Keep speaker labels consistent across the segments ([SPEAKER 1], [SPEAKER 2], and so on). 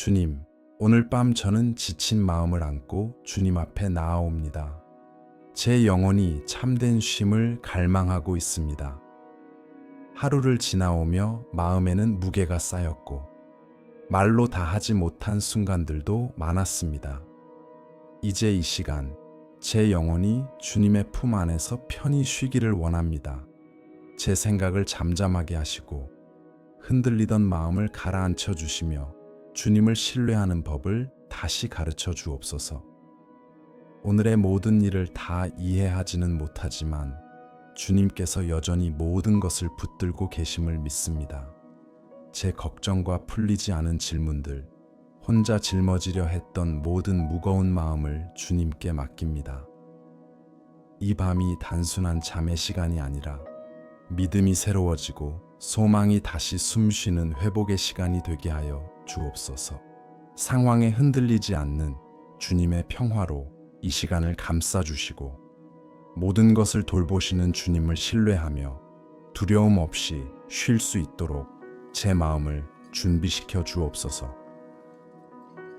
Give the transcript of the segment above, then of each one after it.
[SPEAKER 1] 주님, 오늘 밤 저는 지친 마음을 안고 주님 앞에 나아옵니다. 제 영혼이 참된 쉼을 갈망하고 있습니다. 하루를 지나오며 마음에는 무게가 쌓였고 말로 다 하지 못한 순간들도 많았습니다. 이제 이 시간 제 영혼이 주님의 품 안에서 편히 쉬기를 원합니다. 제 생각을 잠잠하게 하시고 흔들리던 마음을 가라앉혀 주시며 주님을 신뢰하는 법을 다시 가르쳐 주옵소서. 오늘의 모든 일을 다 이해하지는 못하지만 주님께서 여전히 모든 것을 붙들고 계심을 믿습니다. 제 걱정과 풀리지 않은 질문들, 혼자 짊어지려 했던 모든 무거운 마음을 주님께 맡깁니다. 이 밤이 단순한 잠의 시간이 아니라 믿음이 새로워지고 소망이 다시 숨쉬는 회복의 시간이 되게 하여 주옵소서. 상황에 흔들리지 않는 주님의 평화로 이 시간을 감싸주시고 모든 것을 돌보시는 주님을 신뢰하며 두려움 없이 쉴 수 있도록 제 마음을 준비시켜 주옵소서.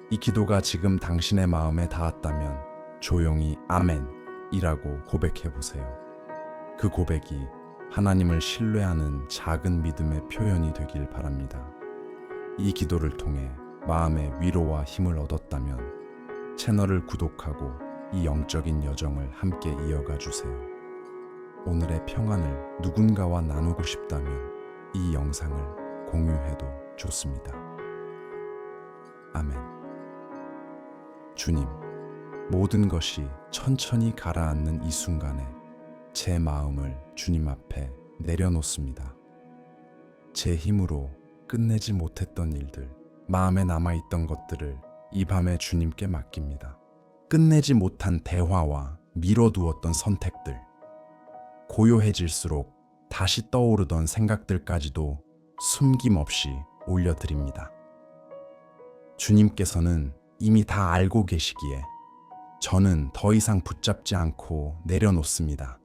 [SPEAKER 1] 이 기도가 지금 당신의 마음에 닿았다면 조용히 아멘이라고 고백해 보세요. 그 고백이 하나님을 신뢰하는 작은 믿음의 표현이 되길 바랍니다. 이 기도를 통해 마음의 위로와 힘을 얻었다면 채널을 구독하고 이 영적인 여정을 함께 이어가 주세요. 오늘의 평안을 누군가와 나누고 싶다면 이 영상을 공유해도 좋습니다. 아멘. 주님, 모든 것이 천천히 가라앉는 이 순간에 제 마음을 주님 앞에 내려놓습니다. 제 힘으로 끝내지 못했던 일들, 마음에 남아있던 것들을 이 밤에 주님께 맡깁니다. 끝내지 못한 대화와 미뤄두었던 선택들, 고요해질수록 다시 떠오르던 생각들까지도 숨김없이 올려드립니다. 주님께서는 이미 다 알고 계시기에 저는 더 이상 붙잡지 않고 내려놓습니다.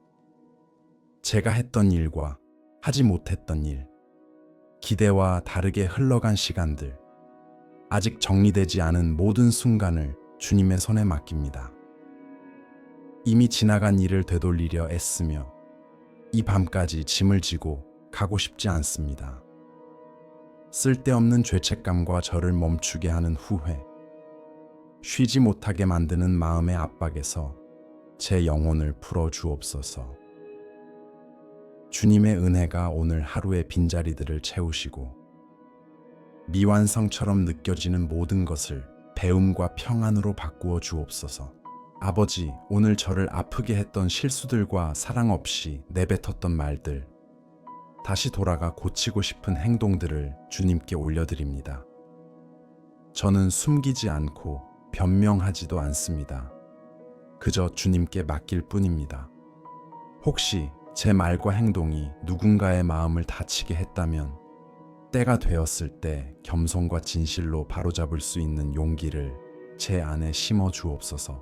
[SPEAKER 1] 제가 했던 일과 하지 못했던 일, 기대와 다르게 흘러간 시간들, 아직 정리되지 않은 모든 순간을 주님의 손에 맡깁니다. 이미 지나간 일을 되돌리려 애쓰며 이 밤까지 짐을 지고 가고 싶지 않습니다. 쓸데없는 죄책감과 저를 멈추게 하는 후회, 쉬지 못하게 만드는 마음의 압박에서 제 영혼을 풀어 주옵소서. 주님의 은혜가 오늘 하루의 빈자리들을 채우시고 미완성처럼 느껴지는 모든 것을 배움과 평안으로 바꾸어 주옵소서. 아버지, 오늘 저를 아프게 했던 실수들과 사랑 없이 내뱉었던 말들, 다시 돌아가 고치고 싶은 행동들을 주님께 올려드립니다. 저는 숨기지 않고 변명하지도 않습니다. 그저 주님께 맡길 뿐입니다. 혹시 제 말과 행동이 누군가의 마음을 다치게 했다면 때가 되었을 때 겸손과 진실로 바로잡을 수 있는 용기를 제 안에 심어 주옵소서.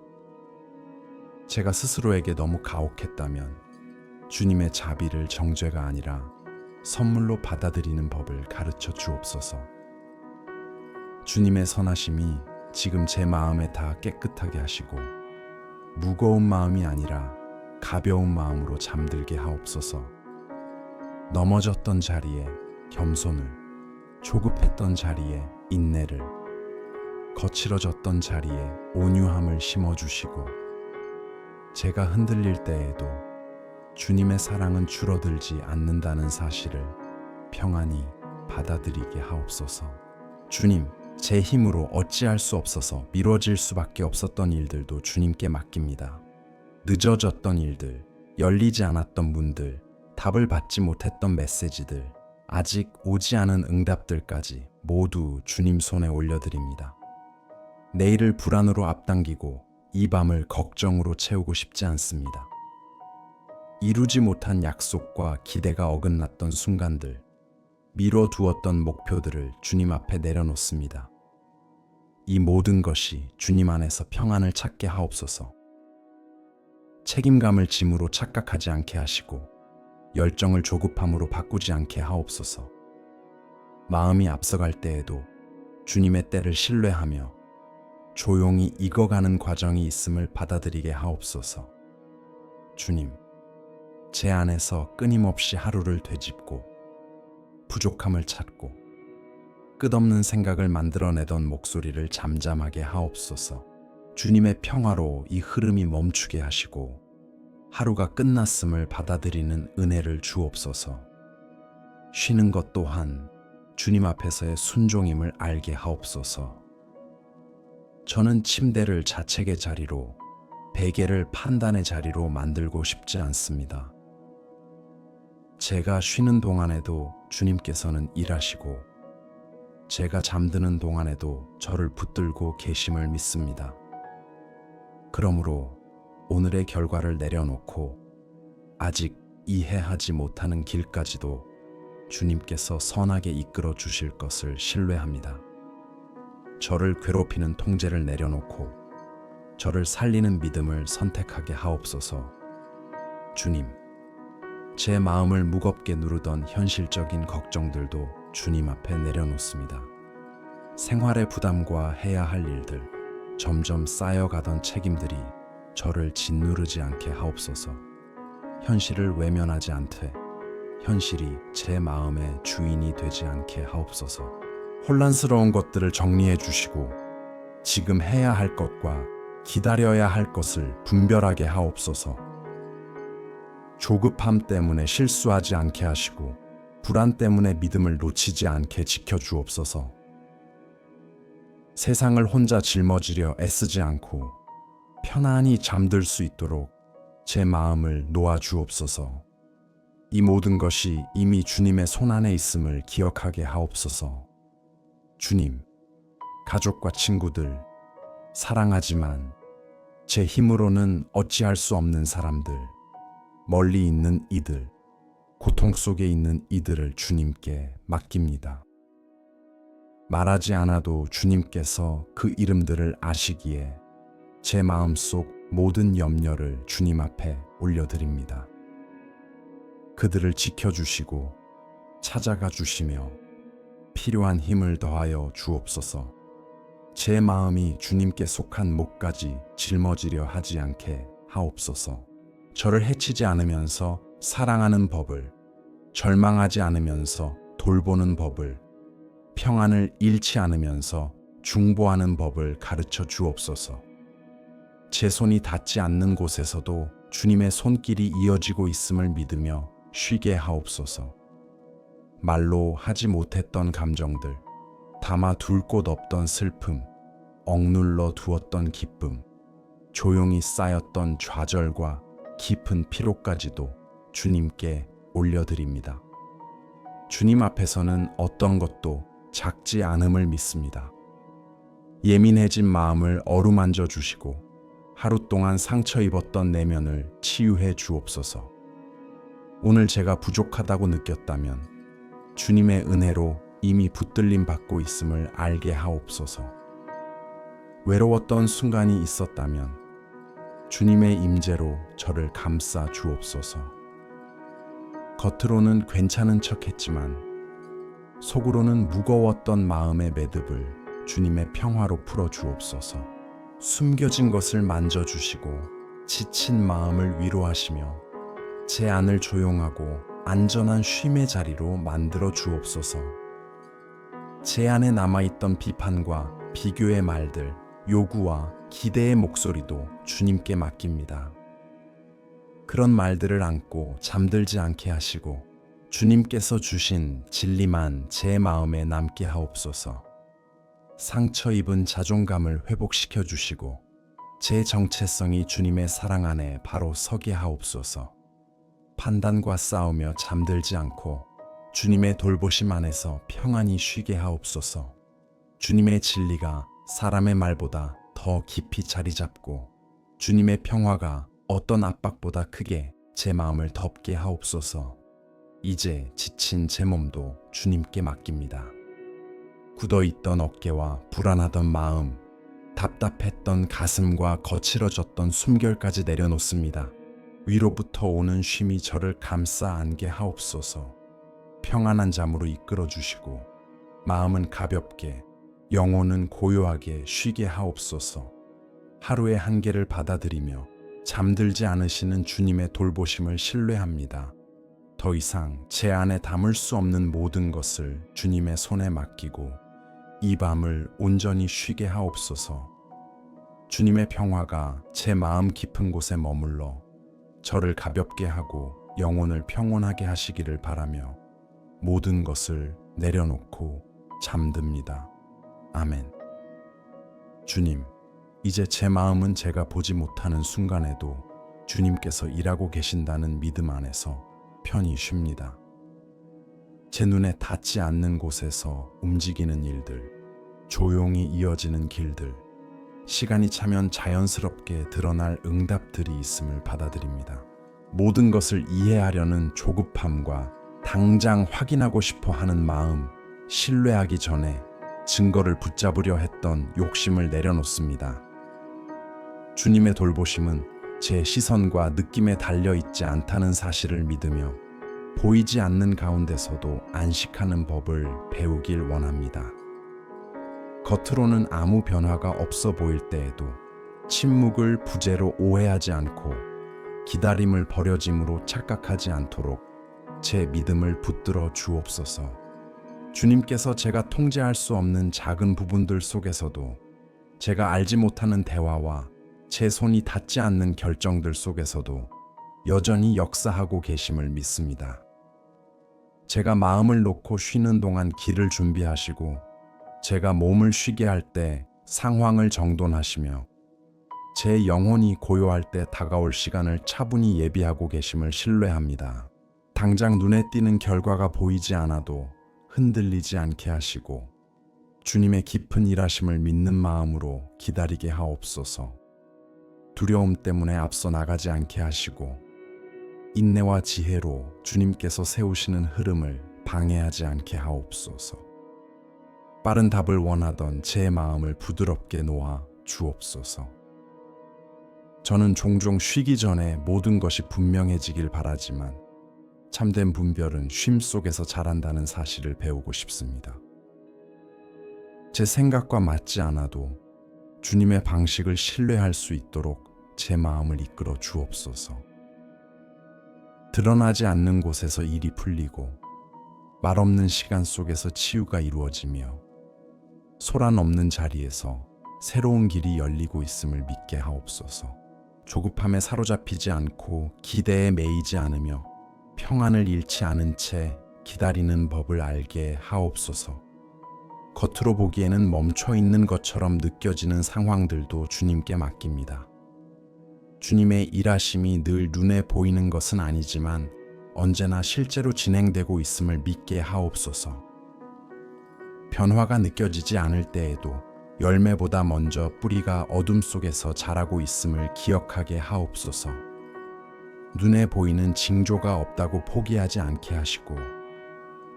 [SPEAKER 1] 제가 스스로에게 너무 가혹했다면 주님의 자비를 정죄가 아니라 선물로 받아들이는 법을 가르쳐 주옵소서. 주님의 선하심이 지금 제 마음에 다 깨끗하게 하시고 무거운 마음이 아니라 가벼운 마음으로 잠들게 하옵소서. 넘어졌던 자리에 겸손을, 조급했던 자리에 인내를, 거칠어졌던 자리에 온유함을 심어주시고 제가 흔들릴 때에도 주님의 사랑은 줄어들지 않는다는 사실을 평안히 받아들이게 하옵소서. 주님, 제 힘으로 어찌할 수 없어서 미뤄질 수밖에 없었던 일들도 주님께 맡깁니다. 늦어졌던 일들, 열리지 않았던 문들, 답을 받지 못했던 메시지들, 아직 오지 않은 응답들까지 모두 주님 손에 올려드립니다. 내일을 불안으로 앞당기고 이 밤을 걱정으로 채우고 싶지 않습니다. 이루지 못한 약속과 기대가 어긋났던 순간들, 미뤄두었던 목표들을 주님 앞에 내려놓습니다. 이 모든 것이 주님 안에서 평안을 찾게 하옵소서. 책임감을 짐으로 착각하지 않게 하시고 열정을 조급함으로 바꾸지 않게 하옵소서. 마음이 앞서갈 때에도 주님의 때를 신뢰하며 조용히 익어가는 과정이 있음을 받아들이게 하옵소서. 주님, 제 안에서 끊임없이 하루를 되짚고 부족함을 찾고 끝없는 생각을 만들어내던 목소리를 잠잠하게 하옵소서. 주님의 평화로 이 흐름이 멈추게 하시고 하루가 끝났음을 받아들이는 은혜를 주옵소서. 쉬는 것 또한 주님 앞에서의 순종임을 알게 하옵소서. 저는 침대를 자책의 자리로, 베개를 판단의 자리로 만들고 싶지 않습니다. 제가 쉬는 동안에도 주님께서는 일하시고 제가 잠드는 동안에도 저를 붙들고 계심을 믿습니다. 그러므로 오늘의 결과를 내려놓고 아직 이해하지 못하는 길까지도 주님께서 선하게 이끌어 주실 것을 신뢰합니다. 저를 괴롭히는 통제를 내려놓고 저를 살리는 믿음을 선택하게 하옵소서. 주님, 제 마음을 무겁게 누르던 현실적인 걱정들도 주님 앞에 내려놓습니다. 생활의 부담과 해야 할 일들, 점점 쌓여가던 책임들이 저를 짓누르지 않게 하옵소서. 현실을 외면하지 않되 현실이 제 마음의 주인이 되지 않게 하옵소서. 혼란스러운 것들을 정리해 주시고 지금 해야 할 것과 기다려야 할 것을 분별하게 하옵소서. 조급함 때문에 실수하지 않게 하시고 불안 때문에 믿음을 놓치지 않게 지켜주옵소서. 세상을 혼자 짊어지려 애쓰지 않고 편안히 잠들 수 있도록 제 마음을 놓아주옵소서. 이 모든 것이 이미 주님의 손안에 있음을 기억하게 하옵소서. 주님, 가족과 친구들, 사랑하지만 제 힘으로는 어찌할 수 없는 사람들, 멀리 있는 이들, 고통 속에 있는 이들을 주님께 맡깁니다. 말하지 않아도 주님께서 그 이름들을 아시기에 제 마음속 모든 염려를 주님 앞에 올려드립니다. 그들을 지켜주시고 찾아가 주시며 필요한 힘을 더하여 주옵소서. 제 마음이 주님께 속한 몫까지 짊어지려 하지 않게 하옵소서. 저를 해치지 않으면서 사랑하는 법을, 절망하지 않으면서 돌보는 법을, 평안을 잃지 않으면서 중보하는 법을 가르쳐 주옵소서. 제 손이 닿지 않는 곳에서도 주님의 손길이 이어지고 있음을 믿으며 쉬게 하옵소서. 말로 하지 못했던 감정들, 담아둘 곳 없던 슬픔, 억눌러 두었던 기쁨, 조용히 쌓였던 좌절과 깊은 피로까지도 주님께 올려드립니다. 주님 앞에서는 어떤 것도 작지 않음을 믿습니다. 예민해진 마음을 어루만져 주시고 하루 동안 상처 입었던 내면을 치유해 주옵소서. 오늘 제가 부족하다고 느꼈다면 주님의 은혜로 이미 붙들림 받고 있음을 알게 하옵소서. 외로웠던 순간이 있었다면 주님의 임재로 저를 감싸 주옵소서. 겉으로는 괜찮은 척했지만 속으로는 무거웠던 마음의 매듭을 주님의 평화로 풀어 주옵소서. 숨겨진 것을 만져주시고 지친 마음을 위로하시며 제 안을 조용하고 안전한 쉼의 자리로 만들어 주옵소서. 제 안에 남아있던 비판과 비교의 말들, 요구와 기대의 목소리도 주님께 맡깁니다. 그런 말들을 안고 잠들지 않게 하시고 주님께서 주신 진리만 제 마음에 남게 하옵소서. 상처 입은 자존감을 회복시켜 주시고 제 정체성이 주님의 사랑 안에 바로 서게 하옵소서. 판단과 싸우며 잠들지 않고 주님의 돌보심 안에서 평안히 쉬게 하옵소서. 주님의 진리가 사람의 말보다 더 깊이 자리 잡고 주님의 평화가 어떤 압박보다 크게 제 마음을 덮게 하옵소서. 이제 지친 제 몸도 주님께 맡깁니다. 굳어있던 어깨와 불안하던 마음, 답답했던 가슴과 거칠어졌던 숨결까지 내려놓습니다. 위로부터 오는 쉼이 저를 감싸 안게 하옵소서. 평안한 잠으로 이끌어 주시고 마음은 가볍게 영혼은 고요하게 쉬게 하옵소서. 하루의 한계를 받아들이며 잠들지 않으시는 주님의 돌보심을 신뢰합니다. 더 이상 제 안에 담을 수 없는 모든 것을 주님의 손에 맡기고 이 밤을 온전히 쉬게 하옵소서. 주님의 평화가 제 마음 깊은 곳에 머물러 저를 가볍게 하고 영혼을 평온하게 하시기를 바라며 모든 것을 내려놓고 잠듭니다. 아멘. 주님, 이제 제 마음은 제가 보지 못하는 순간에도 주님께서 일하고 계신다는 믿음 안에서 편히 쉽니다. 제 눈에 닿지 않는 곳에서 움직이는 일들, 조용히 이어지는 길들, 시간이 차면 자연스럽게 드러날 응답들이 있음을 받아들입니다. 모든 것을 이해하려는 조급함과 당장 확인하고 싶어 하는 마음, 신뢰하기 전에 증거를 붙잡으려 했던 욕심을 내려놓습니다. 주님의 돌보심은 제 시선과 느낌에 달려있지 않다는 사실을 믿으며 보이지 않는 가운데서도 안식하는 법을 배우길 원합니다. 겉으로는 아무 변화가 없어 보일 때에도 침묵을 부재로 오해하지 않고 기다림을 버려짐으로 착각하지 않도록 제 믿음을 붙들어 주옵소서. 주님께서 제가 통제할 수 없는 작은 부분들 속에서도 제가 알지 못하는 대화와 제 손이 닿지 않는 결정들 속에서도 여전히 역사하고 계심을 믿습니다. 제가 마음을 놓고 쉬는 동안 길을 준비하시고 제가 몸을 쉬게 할 때 상황을 정돈하시며 제 영혼이 고요할 때 다가올 시간을 차분히 예비하고 계심을 신뢰합니다. 당장 눈에 띄는 결과가 보이지 않아도 흔들리지 않게 하시고 주님의 깊은 일하심을 믿는 마음으로 기다리게 하옵소서. 두려움 때문에 앞서 나가지 않게 하시고 인내와 지혜로 주님께서 세우시는 흐름을 방해하지 않게 하옵소서. 빠른 답을 원하던 제 마음을 부드럽게 놓아 주옵소서. 저는 종종 쉬기 전에 모든 것이 분명해지길 바라지만 참된 분별은 쉼 속에서 자란다는 사실을 배우고 싶습니다. 제 생각과 맞지 않아도 주님의 방식을 신뢰할 수 있도록 제 마음을 이끌어 주옵소서. 드러나지 않는 곳에서 일이 풀리고 말없는 시간 속에서 치유가 이루어지며 소란 없는 자리에서 새로운 길이 열리고 있음을 믿게 하옵소서. 조급함에 사로잡히지 않고 기대에 매이지 않으며 평안을 잃지 않은 채 기다리는 법을 알게 하옵소서. 겉으로 보기에는 멈춰 있는 것처럼 느껴지는 상황들도 주님께 맡깁니다. 주님의 일하심이 늘 눈에 보이는 것은 아니지만 언제나 실제로 진행되고 있음을 믿게 하옵소서. 변화가 느껴지지 않을 때에도 열매보다 먼저 뿌리가 어둠 속에서 자라고 있음을 기억하게 하옵소서. 눈에 보이는 징조가 없다고 포기하지 않게 하시고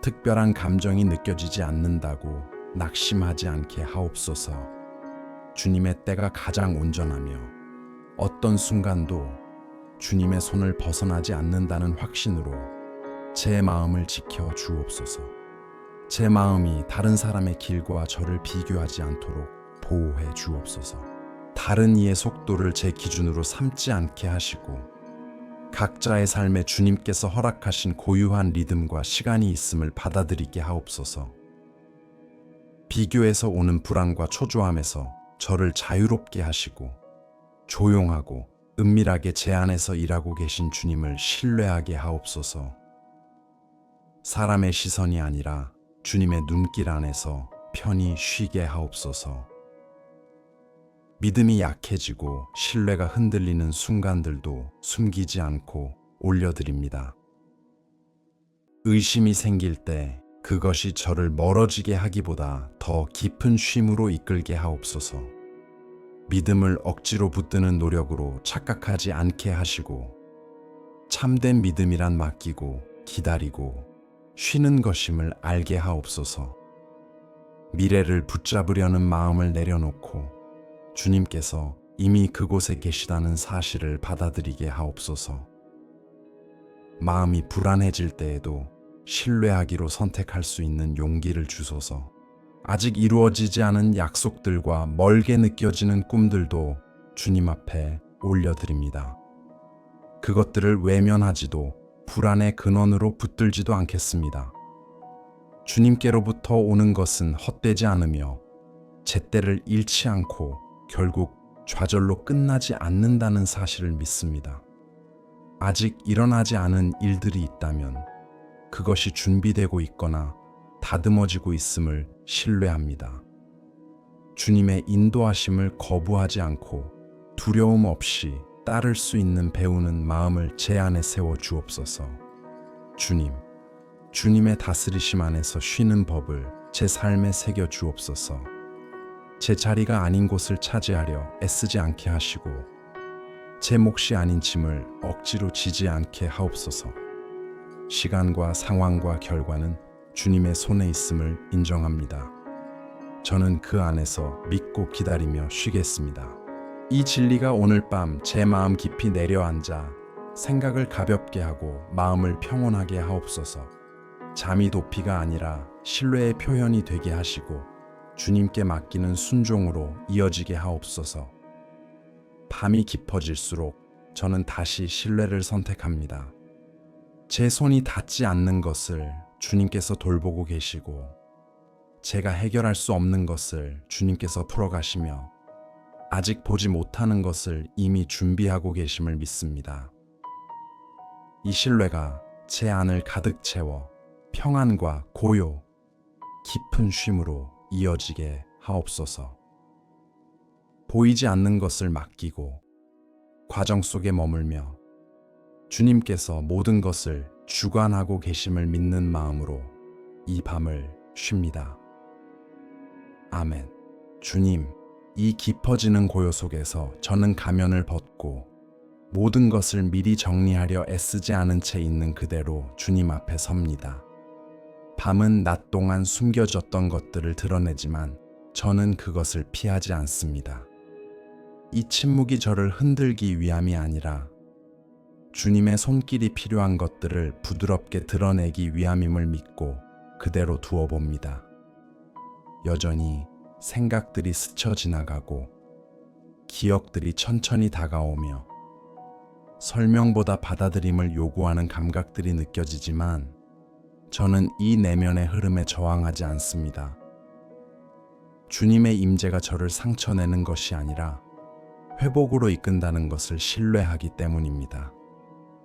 [SPEAKER 1] 특별한 감정이 느껴지지 않는다고 낙심하지 않게 하옵소서. 주님의 때가 가장 온전하며 어떤 순간도 주님의 손을 벗어나지 않는다는 확신으로 제 마음을 지켜 주옵소서. 제 마음이 다른 사람의 길과 저를 비교하지 않도록 보호해 주옵소서. 다른 이의 속도를 제 기준으로 삼지 않게 하시고 각자의 삶에 주님께서 허락하신 고유한 리듬과 시간이 있음을 받아들이게 하옵소서. 비교에서 오는 불안과 초조함에서 저를 자유롭게 하시고 조용하고 은밀하게 제 안에서 일하고 계신 주님을 신뢰하게 하옵소서. 사람의 시선이 아니라 주님의 눈길 안에서 편히 쉬게 하옵소서. 믿음이 약해지고 신뢰가 흔들리는 순간들도 숨기지 않고 올려드립니다. 의심이 생길 때 그것이 저를 멀어지게 하기보다 더 깊은 쉼으로 이끌게 하옵소서. 믿음을 억지로 붙드는 노력으로 착각하지 않게 하시고 참된 믿음이란 맡기고 기다리고 쉬는 것임을 알게 하옵소서. 미래를 붙잡으려는 마음을 내려놓고 주님께서 이미 그곳에 계시다는 사실을 받아들이게 하옵소서. 마음이 불안해질 때에도 신뢰하기로 선택할 수 있는 용기를 주소서. 아직 이루어지지 않은 약속들과 멀게 느껴지는 꿈들도 주님 앞에 올려드립니다. 그것들을 외면하지도 불안의 근원으로 붙들지도 않겠습니다. 주님께로부터 오는 것은 헛되지 않으며 잿대를 잃지 않고 결국 좌절로 끝나지 않는다는 사실을 믿습니다. 아직 일어나지 않은 일들이 있다면 그것이 준비되고 있거나 다듬어지고 있음을 신뢰합니다. 주님의 인도하심을 거부하지 않고 두려움 없이 따를 수 있는 배우는 마음을 제 안에 세워 주옵소서. 주님의 다스리심 안에서 쉬는 법을 제 삶에 새겨 주옵소서. 제 자리가 아닌 곳을 차지하려 애쓰지 않게 하시고 제 몫이 아닌 짐을 억지로 지지 않게 하옵소서. 시간과 상황과 결과는 주님의 손에 있음을 인정합니다. 저는 그 안에서 믿고 기다리며 쉬겠습니다. 이 진리가 오늘 밤 제 마음 깊이 내려앉아 생각을 가볍게 하고 마음을 평온하게 하옵소서. 잠이 도피가 아니라 신뢰의 표현이 되게 하시고 주님께 맡기는 순종으로 이어지게 하옵소서. 밤이 깊어질수록 저는 다시 신뢰를 선택합니다. 제 손이 닿지 않는 것을 주님께서 돌보고 계시고 제가 해결할 수 없는 것을 주님께서 풀어가시며 아직 보지 못하는 것을 이미 준비하고 계심을 믿습니다. 이 신뢰가 제 안을 가득 채워 평안과 고요, 깊은 쉼으로 이어지게 하옵소서. 보이지 않는 것을 맡기고 과정 속에 머물며 주님께서 모든 것을 주관하고 계심을 믿는 마음으로 이 밤을 쉽니다. 아멘. 주님, 이 깊어지는 고요 속에서 저는 가면을 벗고 모든 것을 미리 정리하려 애쓰지 않은 채 있는 그대로 주님 앞에 섭니다. 밤은 낮 동안 숨겨졌던 것들을 드러내지만 저는 그것을 피하지 않습니다. 이 침묵이 저를 흔들기 위함이 아니라 주님의 손길이 필요한 것들을 부드럽게 드러내기 위함임을 믿고 그대로 두어봅니다. 여전히 생각들이 스쳐 지나가고 기억들이 천천히 다가오며 설명보다 받아들임을 요구하는 감각들이 느껴지지만 저는 이 내면의 흐름에 저항하지 않습니다. 주님의 임재가 저를 상처내는 것이 아니라 회복으로 이끈다는 것을 신뢰하기 때문입니다.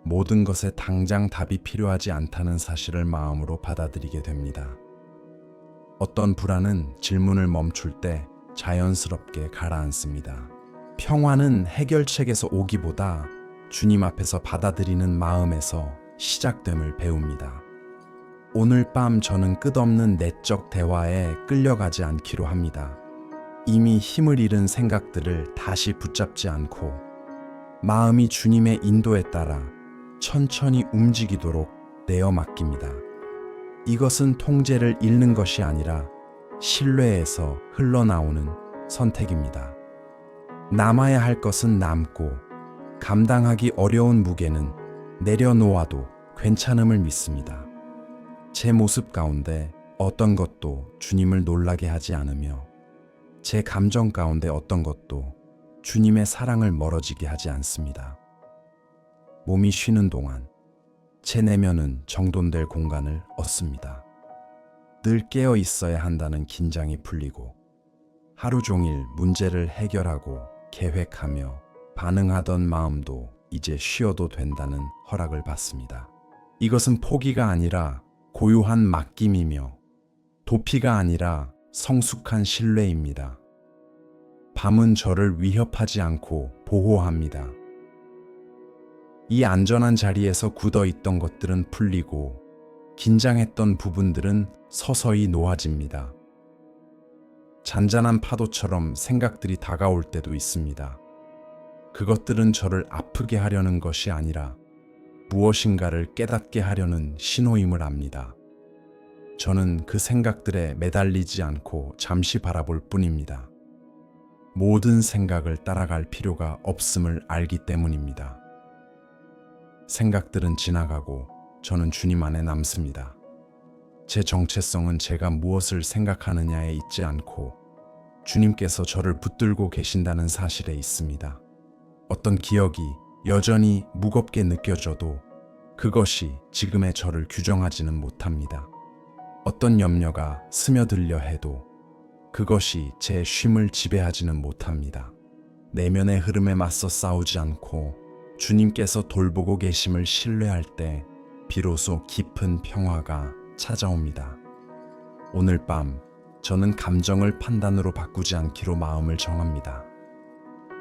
[SPEAKER 1] 모든 것에 당장 답이 필요하지 않다는 사실을 마음으로 받아들이게 됩니다. 어떤 불안은 질문을 멈출 때 자연스럽게 가라앉습니다. 평화는 해결책에서 오기보다 주님 앞에서 받아들이는 마음에서 시작됨을 배웁니다. 오늘 밤 저는 끝없는 내적 대화에 끌려가지 않기로 합니다. 이미 힘을 잃은 생각들을 다시 붙잡지 않고 마음이 주님의 인도에 따라 천천히 움직이도록 내어 맡깁니다. 이것은 통제를 잃는 것이 아니라 신뢰에서 흘러나오는 선택입니다. 남아야 할 것은 남고 감당하기 어려운 무게는 내려놓아도 괜찮음을 믿습니다. 제 모습 가운데 어떤 것도 주님을 놀라게 하지 않으며 제 감정 가운데 어떤 것도 주님의 사랑을 멀어지게 하지 않습니다. 몸이 쉬는 동안 제 내면은 정돈될 공간을 얻습니다. 늘 깨어 있어야 한다는 긴장이 풀리고 하루 종일 문제를 해결하고 계획하며 반응하던 마음도 이제 쉬어도 된다는 허락을 받습니다. 이것은 포기가 아니라 고요한 맡김이며 도피가 아니라 성숙한 신뢰입니다. 밤은 저를 위협하지 않고 보호합니다. 이 안전한 자리에서 굳어 있던 것들은 풀리고 긴장했던 부분들은 서서히 놓아집니다. 잔잔한 파도처럼 생각들이 다가올 때도 있습니다. 그것들은 저를 아프게 하려는 것이 아니라 무엇인가를 깨닫게 하려는 신호임을 압니다. 저는 그 생각들에 매달리지 않고 잠시 바라볼 뿐입니다. 모든 생각을 따라갈 필요가 없음을 알기 때문입니다. 생각들은 지나가고 저는 주님 안에 남습니다. 제 정체성은 제가 무엇을 생각하느냐에 있지 않고 주님께서 저를 붙들고 계신다는 사실에 있습니다. 어떤 기억이 여전히 무겁게 느껴져도 그것이 지금의 저를 규정하지는 못합니다. 어떤 염려가 스며들려 해도 그것이 제 쉼을 지배하지는 못합니다. 내면의 흐름에 맞서 싸우지 않고 주님께서 돌보고 계심을 신뢰할 때 비로소 깊은 평화가 찾아옵니다. 오늘 밤 저는 감정을 판단으로 바꾸지 않기로 마음을 정합니다.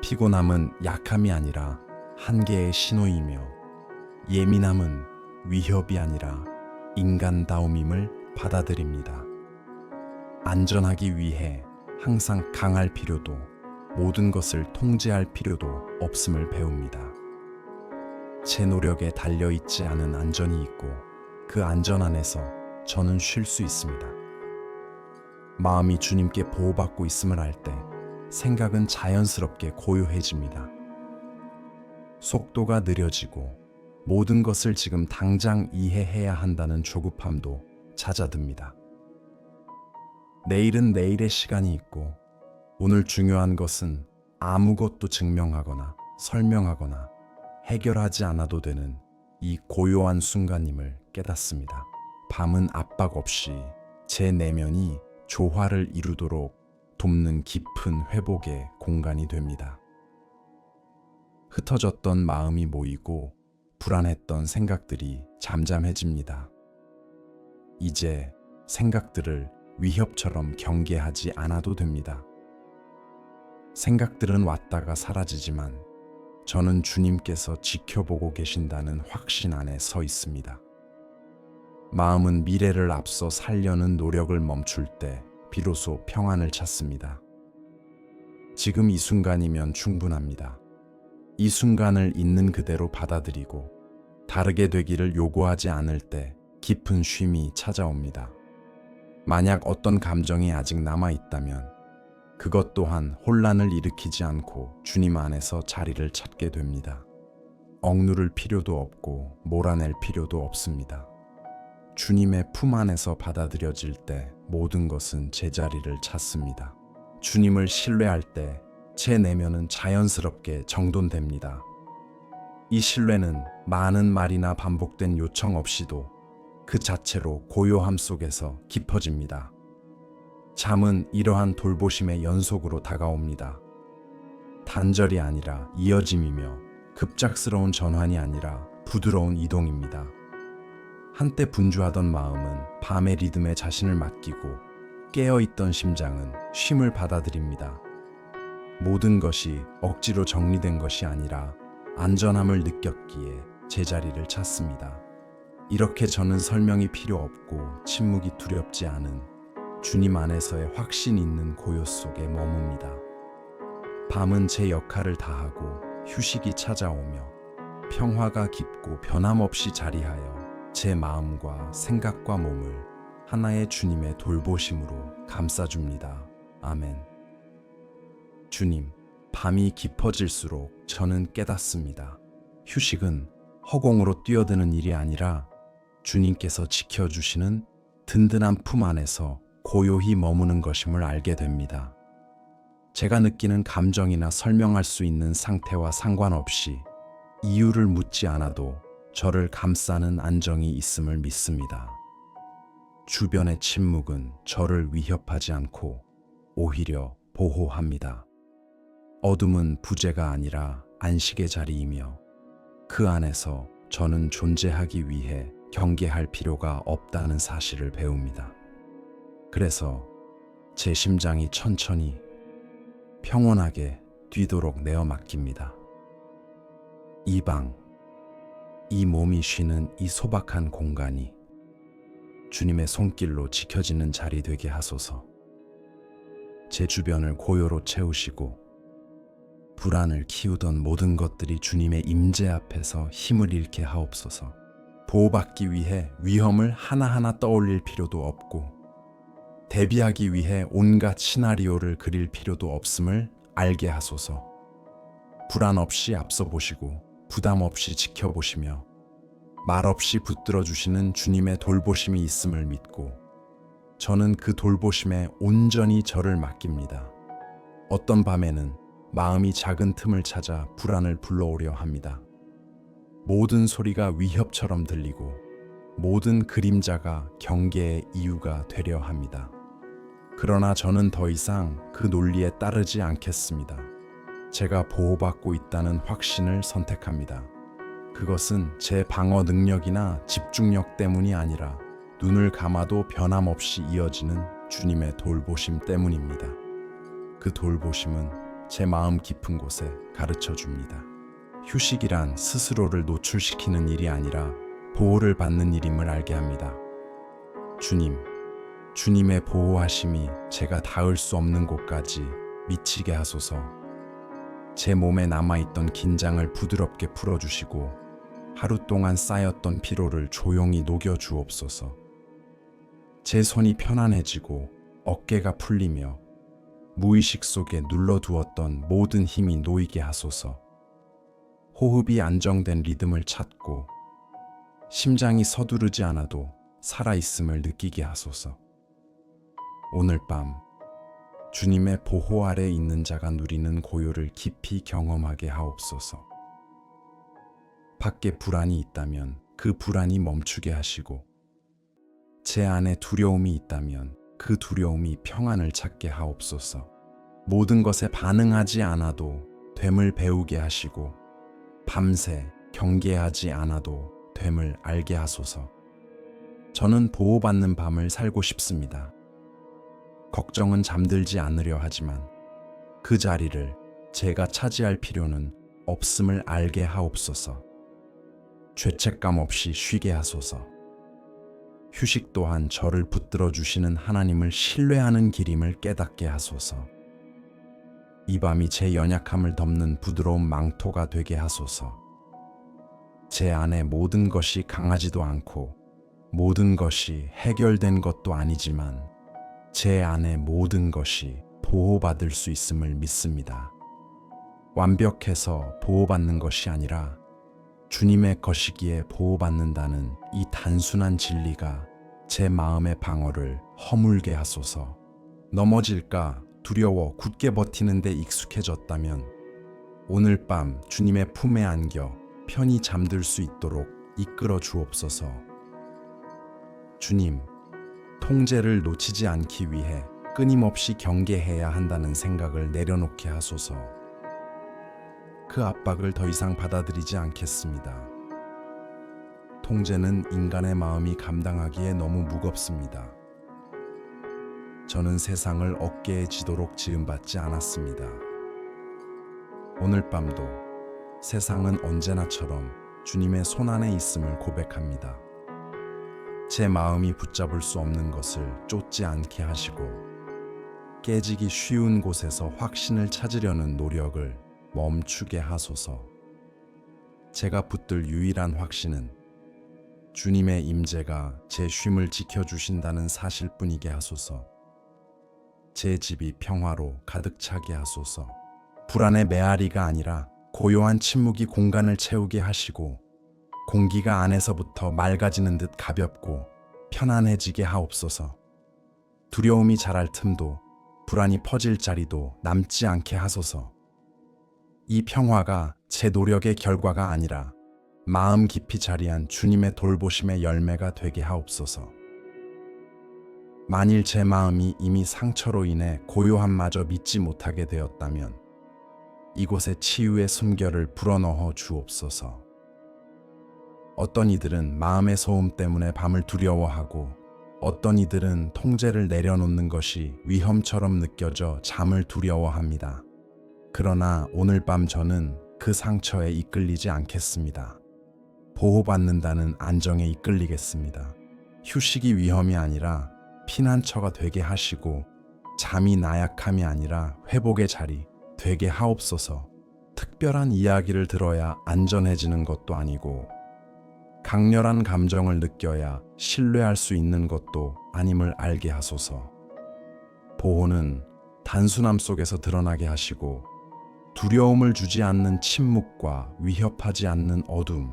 [SPEAKER 1] 피곤함은 약함이 아니라 한계의 신호이며 예민함은 위협이 아니라 인간다움임을 받아들입니다. 안전하기 위해 항상 강할 필요도 모든 것을 통제할 필요도 없음을 배웁니다. 제 노력에 달려있지 않은 안전이 있고 그 안전 안에서 저는 쉴 수 있습니다. 마음이 주님께 보호받고 있음을 알 때 생각은 자연스럽게 고요해집니다. 속도가 느려지고 모든 것을 지금 당장 이해해야 한다는 조급함도 잦아듭니다. 내일은 내일의 시간이 있고 오늘 중요한 것은 아무것도 증명하거나 설명하거나 해결하지 않아도 되는 이 고요한 순간임을 깨닫습니다. 밤은 압박 없이 제 내면이 조화를 이루도록 돕는 깊은 회복의 공간이 됩니다. 흩어졌던 마음이 모이고 불안했던 생각들이 잠잠해집니다. 이제 생각들을 위협처럼 경계하지 않아도 됩니다. 생각들은 왔다가 사라지지만 저는 주님께서 지켜보고 계신다는 확신 안에 서 있습니다. 마음은 미래를 앞서 살려는 노력을 멈출 때 비로소 평안을 찾습니다. 지금 이 순간이면 충분합니다. 이 순간을 있는 그대로 받아들이고 다르게 되기를 요구하지 않을 때 깊은 쉼이 찾아옵니다. 만약 어떤 감정이 아직 남아있다면 그것 또한 혼란을 일으키지 않고 주님 안에서 자리를 찾게 됩니다. 억누를 필요도 없고 몰아낼 필요도 없습니다. 주님의 품 안에서 받아들여질 때 모든 것은 제자리를 찾습니다. 주님을 신뢰할 때 제 내면은 자연스럽게 정돈됩니다. 이 신뢰는 많은 말이나 반복된 요청 없이도 그 자체로 고요함 속에서 깊어집니다. 잠은 이러한 돌보심의 연속으로 다가옵니다. 단절이 아니라 이어짐이며 급작스러운 전환이 아니라 부드러운 이동입니다. 한때 분주하던 마음은 밤의 리듬에 자신을 맡기고 깨어있던 심장은 쉼을 받아들입니다. 모든 것이 억지로 정리된 것이 아니라 안전함을 느꼈기에 제자리를 찾습니다. 이렇게 저는 설명이 필요 없고 침묵이 두렵지 않은 주님 안에서의 확신 있는 고요 속에 머뭅니다. 밤은 제 역할을 다하고 휴식이 찾아오며 평화가 깊고 변함없이 자리하여 제 마음과 생각과 몸을 하나의 주님의 돌보심으로 감싸줍니다. 아멘. 주님, 밤이 깊어질수록 저는 깨닫습니다. 휴식은 허공으로 뛰어드는 일이 아니라 주님께서 지켜주시는 든든한 품 안에서 고요히 머무는 것임을 알게 됩니다. 제가 느끼는 감정이나 설명할 수 있는 상태와 상관없이 이유를 묻지 않아도 저를 감싸는 안정이 있음을 믿습니다. 주변의 침묵은 저를 위협하지 않고 오히려 보호합니다. 어둠은 부재가 아니라 안식의 자리이며 그 안에서 저는 존재하기 위해 경계할 필요가 없다는 사실을 배웁니다. 그래서 제 심장이 천천히 평온하게 뛰도록 내어 맡깁니다. 이 방, 이 몸이 쉬는 이 소박한 공간이 주님의 손길로 지켜지는 자리 되게 하소서. 제 주변을 고요로 채우시고 불안을 키우던 모든 것들이 주님의 임재 앞에서 힘을 잃게 하옵소서. 보호받기 위해 위험을 하나하나 떠올릴 필요도 없고 대비하기 위해 온갖 시나리오를 그릴 필요도 없음을 알게 하소서. 불안 없이 앞서 보시고 부담 없이 지켜보시며 말없이 붙들어 주시는 주님의 돌보심이 있음을 믿고 저는 그 돌보심에 온전히 저를 맡깁니다. 어떤 밤에는 마음이 작은 틈을 찾아 불안을 불러오려 합니다. 모든 소리가 위협처럼 들리고 모든 그림자가 경계의 이유가 되려 합니다. 그러나 저는 더 이상 그 논리에 따르지 않겠습니다. 제가 보호받고 있다는 확신을 선택합니다. 그것은 제 방어 능력이나 집중력 때문이 아니라 눈을 감아도 변함없이 이어지는 주님의 돌보심 때문입니다. 그 돌보심은 제 마음 깊은 곳에 가르쳐 줍니다. 휴식이란 스스로를 노출시키는 일이 아니라 보호를 받는 일임을 알게 합니다. 주님의 보호하심이 제가 닿을 수 없는 곳까지 미치게 하소서. 제 몸에 남아있던 긴장을 부드럽게 풀어주시고 하루 동안 쌓였던 피로를 조용히 녹여주옵소서. 제 손이 편안해지고 어깨가 풀리며 무의식 속에 눌러두었던 모든 힘이 놓이게 하소서. 호흡이 안정된 리듬을 찾고 심장이 서두르지 않아도 살아있음을 느끼게 하소서. 오늘 밤 주님의 보호 아래 있는 자가 누리는 고요를 깊이 경험하게 하옵소서. 밖에 불안이 있다면 그 불안이 멈추게 하시고 제 안에 두려움이 있다면 그 두려움이 평안을 찾게 하옵소서. 모든 것에 반응하지 않아도 됨을 배우게 하시고 밤새 경계하지 않아도 됨을 알게 하소서. 저는 보호받는 밤을 살고 싶습니다. 걱정은 잠들지 않으려 하지만 그 자리를 제가 차지할 필요는 없음을 알게 하옵소서. 죄책감 없이 쉬게 하소서. 휴식 또한 저를 붙들어 주시는 하나님을 신뢰하는 길임을 깨닫게 하소서. 이 밤이 제 연약함을 덮는 부드러운 망토가 되게 하소서. 제 안에 모든 것이 강하지도 않고 모든 것이 해결된 것도 아니지만 제 안에 모든 것이 보호받을 수 있음을 믿습니다. 완벽해서 보호받는 것이 아니라 주님의 것이기에 보호받는다는 이 단순한 진리가 제 마음의 방어를 허물게 하소서. 넘어질까 두려워 굳게 버티는 데 익숙해졌다면 오늘 밤 주님의 품에 안겨 편히 잠들 수 있도록 이끌어 주옵소서. 주님, 통제를 놓치지 않기 위해 끊임없이 경계해야 한다는 생각을 내려놓게 하소서. 그 압박을 더 이상 받아들이지 않겠습니다. 통제는 인간의 마음이 감당하기에 너무 무겁습니다. 저는 세상을 어깨에 지도록 지음받지 않았습니다. 오늘 밤도 세상은 언제나처럼 주님의 손안에 있음을 고백합니다. 제 마음이 붙잡을 수 없는 것을 쫓지 않게 하시고 깨지기 쉬운 곳에서 확신을 찾으려는 노력을 멈추게 하소서. 제가 붙들 유일한 확신은 주님의 임재가 제 쉼을 지켜주신다는 사실뿐이게 하소서. 제 집이 평화로 가득 차게 하소서. 불안의 메아리가 아니라 고요한 침묵이 공간을 채우게 하시고 공기가 안에서부터 맑아지는 듯 가볍고 편안해지게 하옵소서. 두려움이 자랄 틈도 불안이 퍼질 자리도 남지 않게 하소서. 이 평화가 제 노력의 결과가 아니라 마음 깊이 자리한 주님의 돌보심의 열매가 되게 하옵소서. 만일 제 마음이 이미 상처로 인해 고요함마저 믿지 못하게 되었다면 이곳에 치유의 숨결을 불어넣어 주옵소서. 어떤 이들은 마음의 소음 때문에 밤을 두려워하고 어떤 이들은 통제를 내려놓는 것이 위험처럼 느껴져 잠을 두려워합니다. 그러나 오늘 밤 저는 그 상처에 이끌리지 않겠습니다. 보호받는다는 안정에 이끌리겠습니다. 휴식이 위험이 아니라 피난처가 되게 하시고 잠이 나약함이 아니라 회복의 자리 되게 하옵소서. 특별한 이야기를 들어야 안전해지는 것도 아니고 강렬한 감정을 느껴야 신뢰할 수 있는 것도 아님을 알게 하소서. 보호는 단순함 속에서 드러나게 하시고 두려움을 주지 않는 침묵과 위협하지 않는 어둠,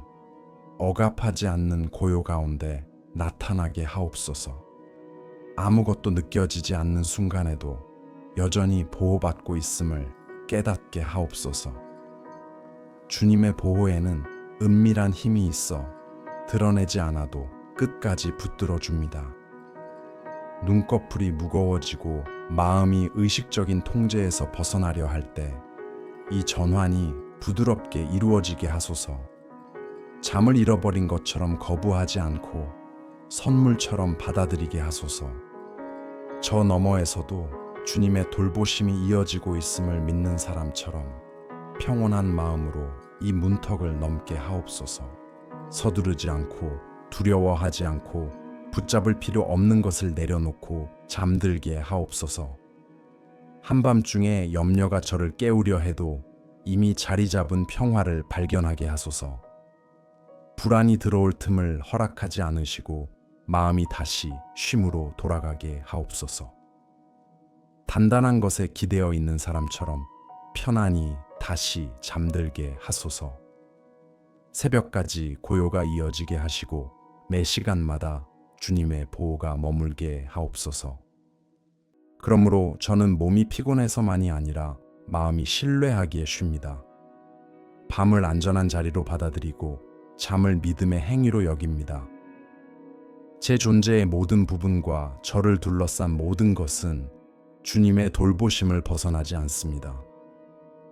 [SPEAKER 1] 억압하지 않는 고요 가운데 나타나게 하옵소서. 아무것도 느껴지지 않는 순간에도 여전히 보호받고 있음을 깨닫게 하옵소서. 주님의 보호에는 은밀한 힘이 있어 드러내지 않아도 끝까지 붙들어 줍니다. 눈꺼풀이 무거워지고 마음이 의식적인 통제에서 벗어나려 할 때 이 전환이 부드럽게 이루어지게 하소서. 잠을 잃어버린 것처럼 거부하지 않고 선물처럼 받아들이게 하소서. 저 너머에서도 주님의 돌보심이 이어지고 있음을 믿는 사람처럼 평온한 마음으로 이 문턱을 넘게 하옵소서. 서두르지 않고 두려워하지 않고 붙잡을 필요 없는 것을 내려놓고 잠들게 하옵소서. 한밤중에 염려가 저를 깨우려 해도 이미 자리 잡은 평화를 발견하게 하소서. 불안이 들어올 틈을 허락하지 않으시고 마음이 다시 쉼으로 돌아가게 하옵소서. 단단한 것에 기대어 있는 사람처럼 편안히 다시 잠들게 하소서. 새벽까지 고요가 이어지게 하시고 매 시간마다 주님의 보호가 머물게 하옵소서. 그러므로 저는 몸이 피곤해서만이 아니라 마음이 신뢰하기에 쉽니다. 밤을 안전한 자리로 받아들이고 잠을 믿음의 행위로 여깁니다. 제 존재의 모든 부분과 저를 둘러싼 모든 것은 주님의 돌보심을 벗어나지 않습니다.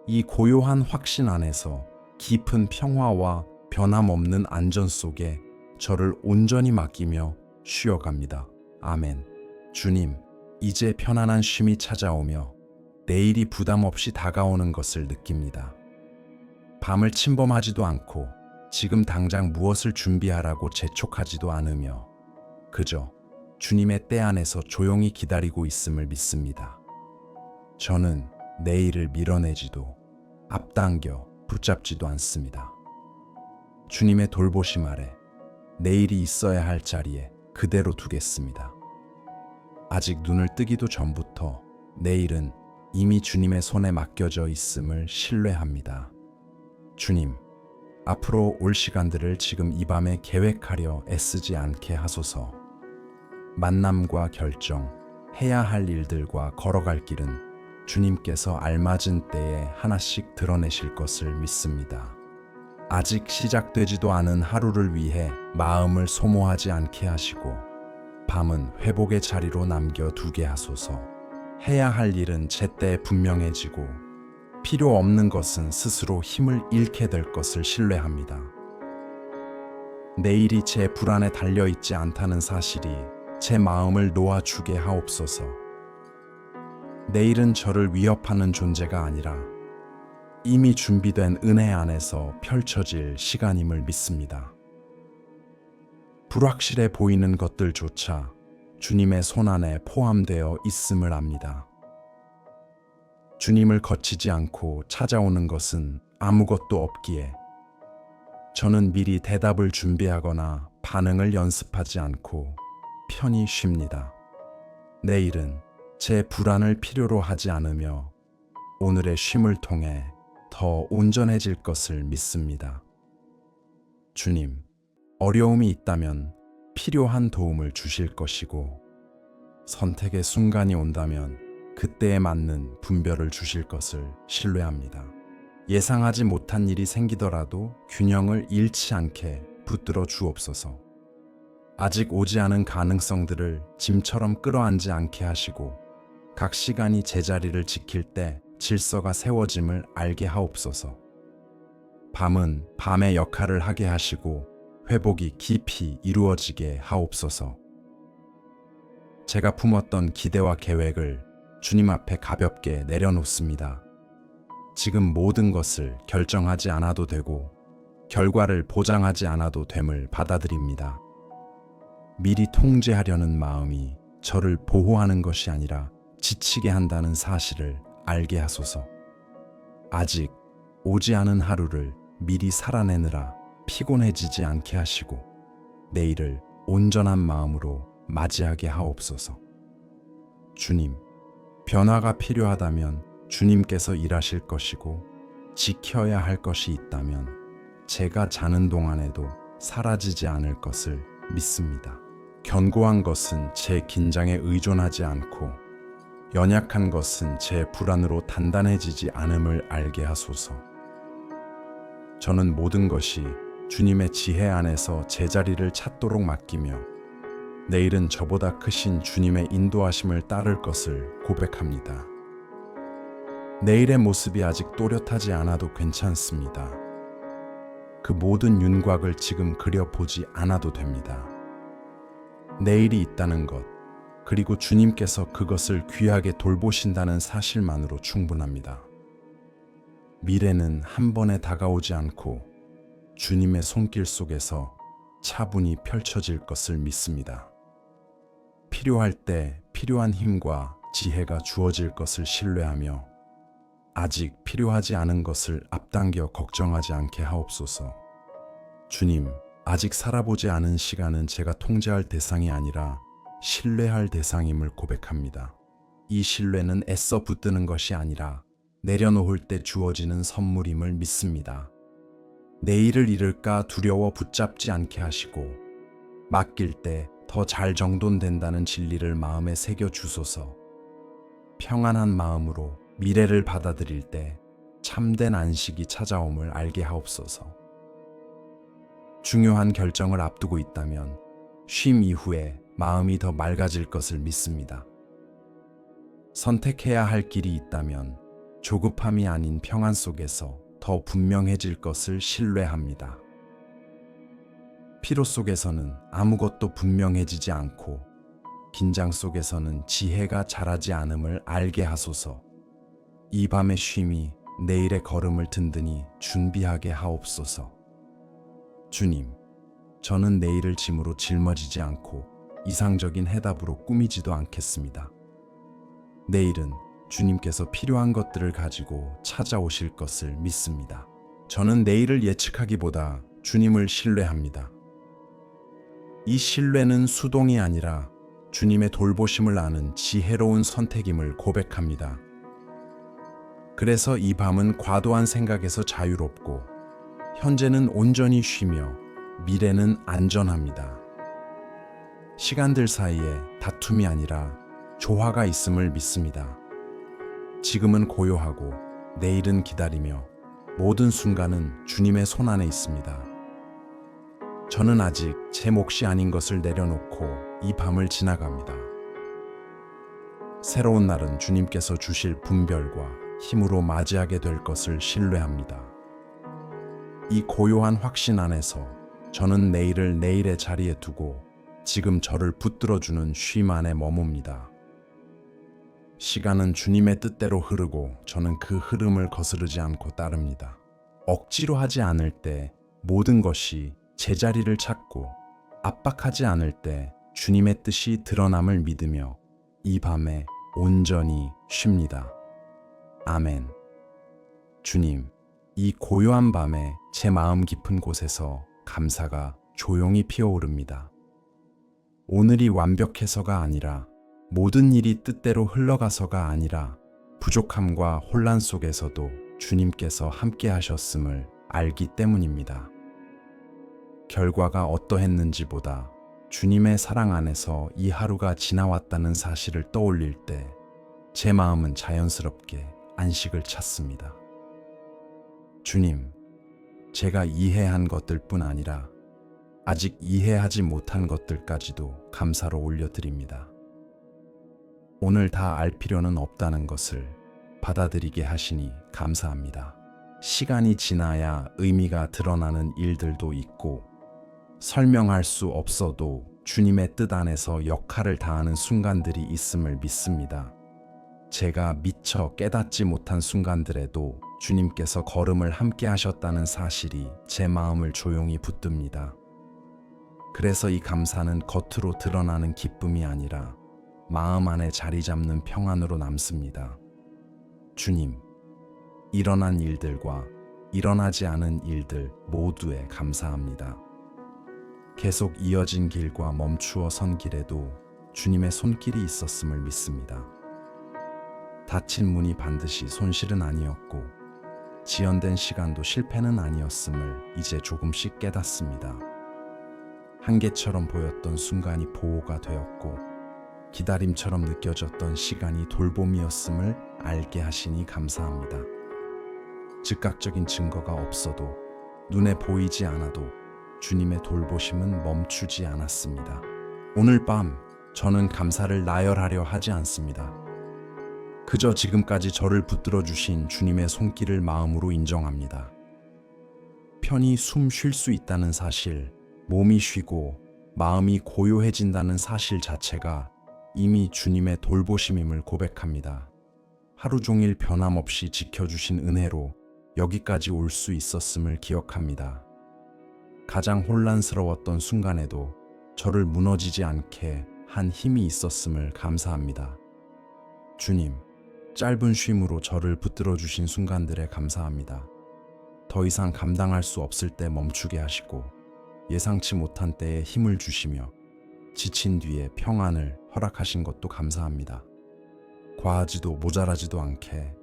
[SPEAKER 1] 이 고요한 확신 안에서 깊은 평화와 변함없는 안전 속에 저를 온전히 맡기며 쉬어갑니다. 아멘. 주님, 이제 편안한 쉼이 찾아오며 내일이 부담 없이 다가오는 것을 느낍니다. 밤을 침범하지도 않고 지금 당장 무엇을 준비하라고 재촉하지도 않으며 그저 주님의 때 안에서 조용히 기다리고 있음을 믿습니다. 저는 내일을 밀어내지도 앞당겨 붙잡지도 않습니다. 주님의 돌보심 아래 내일이 있어야 할 자리에 그대로 두겠습니다. 아직 눈을 뜨기도 전부터 내일은 이미 주님의 손에 맡겨져 있음을 신뢰합니다. 주님, 앞으로 올 시간들을 지금 이 밤에 계획하려 애쓰지 않게 하소서. 만남과 결정, 해야 할 일들과 걸어갈 길은 주님께서 알맞은 때에 하나씩 드러내실 것을 믿습니다. 아직 시작되지도 않은 하루를 위해 마음을 소모하지 않게 하시고 밤은 회복의 자리로 남겨두게 하소서. 해야 할 일은 제때 분명해지고 필요 없는 것은 스스로 힘을 잃게 될 것을 신뢰합니다. 내일이 제 불안에 달려있지 않다는 사실이 제 마음을 놓아주게 하옵소서. 내일은 저를 위협하는 존재가 아니라 이미 준비된 은혜 안에서 펼쳐질 시간임을 믿습니다. 불확실해 보이는 것들조차 주님의 손안에 포함되어 있음을 압니다. 주님을 거치지 않고 찾아오는 것은 아무것도 없기에 저는 미리 대답을 준비하거나 반응을 연습하지 않고 편히 쉽니다. 내일은 제 불안을 필요로 하지 않으며 오늘의 쉼을 통해 더 온전해질 것을 믿습니다. 주님, 어려움이 있다면 필요한 도움을 주실 것이고 선택의 순간이 온다면 그때에 맞는 분별을 주실 것을 신뢰합니다. 예상하지 못한 일이 생기더라도 균형을 잃지 않게 붙들어 주옵소서. 아직 오지 않은 가능성들을 짐처럼 끌어안지 않게 하시고 각 시간이 제자리를 지킬 때 질서가 세워짐을 알게 하옵소서. 밤은 밤의 역할을 하게 하시고 회복이 깊이 이루어지게 하옵소서. 제가 품었던 기대와 계획을 주님 앞에 가볍게 내려놓습니다. 지금 모든 것을 결정하지 않아도 되고 결과를 보장하지 않아도 됨을 받아들입니다. 미리 통제하려는 마음이 저를 보호하는 것이 아니라 지치게 한다는 사실을 알게 하소서. 아직 오지 않은 하루를 미리 살아내느라 피곤해지지 않게 하시고 내일을 온전한 마음으로 맞이하게 하옵소서. 주님, 변화가 필요하다면 주님께서 일하실 것이고 지켜야 할 것이 있다면 제가 자는 동안에도 사라지지 않을 것을 믿습니다. 견고한 것은 제 긴장에 의존하지 않고 연약한 것은 제 불안으로 단단해지지 않음을 알게 하소서. 저는 모든 것이 주님의 지혜 안에서 제자리를 찾도록 맡기며 내일은 저보다 크신 주님의 인도하심을 따를 것을 고백합니다. 내일의 모습이 아직 또렷하지 않아도 괜찮습니다. 그 모든 윤곽을 지금 그려보지 않아도 됩니다. 내일이 있다는 것, 그리고 주님께서 그것을 귀하게 돌보신다는 사실만으로 충분합니다. 미래는 한 번에 다가오지 않고 주님의 손길 속에서 차분히 펼쳐질 것을 믿습니다. 필요할 때 필요한 힘과 지혜가 주어질 것을 신뢰하며 아직 필요하지 않은 것을 앞당겨 걱정하지 않게 하옵소서. 주님, 아직 살아보지 않은 시간은 제가 통제할 대상이 아니라 신뢰할 대상임을 고백합니다. 이 신뢰는 애써 붙드는 것이 아니라 내려놓을 때 주어지는 선물임을 믿습니다. 내일을 잃을까 두려워 붙잡지 않게 하시고 맡길 때 더 잘 정돈된다는 진리를 마음에 새겨 주소서. 평안한 마음으로 미래를 받아들일 때 참된 안식이 찾아옴을 알게 하옵소서. 중요한 결정을 앞두고 있다면 쉼 이후에 마음이 더 맑아질 것을 믿습니다. 선택해야 할 길이 있다면 조급함이 아닌 평안 속에서 더 분명해질 것을 신뢰합니다. 피로 속에서는 아무것도 분명해지지 않고 긴장 속에서는 지혜가 자라지 않음을 알게 하소서. 이 밤의 쉼이 내일의 걸음을 든든히 준비하게 하옵소서. 주님, 저는 내일을 짐으로 짊어지지 않고 이상적인 해답으로 꾸미지도 않겠습니다. 내일은 주님께서 필요한 것들을 가지고 찾아오실 것을 믿습니다. 저는 내일을 예측하기보다 주님을 신뢰합니다. 이 신뢰는 수동이 아니라 주님의 돌보심을 아는 지혜로운 선택임을 고백합니다. 그래서 이 밤은 과도한 생각에서 자유롭고 현재는 온전히 쉬며 미래는 안전합니다. 시간들 사이에 다툼이 아니라 조화가 있음을 믿습니다. 지금은 고요하고 내일은 기다리며 모든 순간은 주님의 손 안에 있습니다. 저는 아직 제 몫이 아닌 것을 내려놓고 이 밤을 지나갑니다. 새로운 날은 주님께서 주실 분별과 힘으로 맞이하게 될 것을 신뢰합니다. 이 고요한 확신 안에서 저는 내일을 내일의 자리에 두고 지금 저를 붙들어주는 쉼 안에 머뭅니다. 시간은 주님의 뜻대로 흐르고 저는 그 흐름을 거스르지 않고 따릅니다. 억지로 하지 않을 때 모든 것이 제자리를 찾고 압박하지 않을 때 주님의 뜻이 드러남을 믿으며 이 밤에 온전히 쉽니다. 아멘. 주님, 이 고요한 밤에 제 마음 깊은 곳에서 감사가 조용히 피어오릅니다. 오늘이 완벽해서가 아니라 모든 일이 뜻대로 흘러가서가 아니라 부족함과 혼란 속에서도 주님께서 함께 하셨음을 알기 때문입니다. 결과가 어떠했는지보다 주님의 사랑 안에서 이 하루가 지나왔다는 사실을 떠올릴 때 제 마음은 자연스럽게 안식을 찾습니다. 주님, 제가 이해한 것들 뿐 아니라 아직 이해하지 못한 것들까지도 감사로 올려드립니다. 오늘 다 알 필요는 없다는 것을 받아들이게 하시니 감사합니다. 시간이 지나야 의미가 드러나는 일들도 있고 설명할 수 없어도 주님의 뜻 안에서 역할을 다하는 순간들이 있음을 믿습니다. 제가 미처 깨닫지 못한 순간들에도 주님께서 걸음을 함께 하셨다는 사실이 제 마음을 조용히 붙듭니다. 그래서 이 감사는 겉으로 드러나는 기쁨이 아니라 마음 안에 자리 잡는 평안으로 남습니다. 주님, 일어난 일들과 일어나지 않은 일들 모두에 감사합니다. 계속 이어진 길과 멈추어 선 길에도 주님의 손길이 있었음을 믿습니다. 닫힌 문이 반드시 손실은 아니었고 지연된 시간도 실패는 아니었음을 이제 조금씩 깨닫습니다. 한계처럼 보였던 순간이 보호가 되었고 기다림처럼 느껴졌던 시간이 돌봄이었음을 알게 하시니 감사합니다. 즉각적인 증거가 없어도 눈에 보이지 않아도 주님의 돌보심은 멈추지 않았습니다. 오늘 밤 저는 감사를 나열하려 하지 않습니다. 그저 지금까지 저를 붙들어 주신 주님의 손길을 마음으로 인정합니다. 편히 숨 쉴 수 있다는 사실, 몸이 쉬고 마음이 고요해진다는 사실 자체가 이미 주님의 돌보심임을 고백합니다. 하루 종일 변함없이 지켜주신 은혜로 여기까지 올 수 있었음을 기억합니다. 가장 혼란스러웠던 순간에도 저를 무너지지 않게 한 힘이 있었음을 감사합니다. 주님, 짧은 쉼으로 저를 붙들어 주신 순간들에 감사합니다. 더 이상 감당할 수 없을 때 멈추게 하시고 예상치 못한 때에 힘을 주시며 지친 뒤에 평안을 허락하신 것도 감사합니다. 과하지도 모자라지도 않게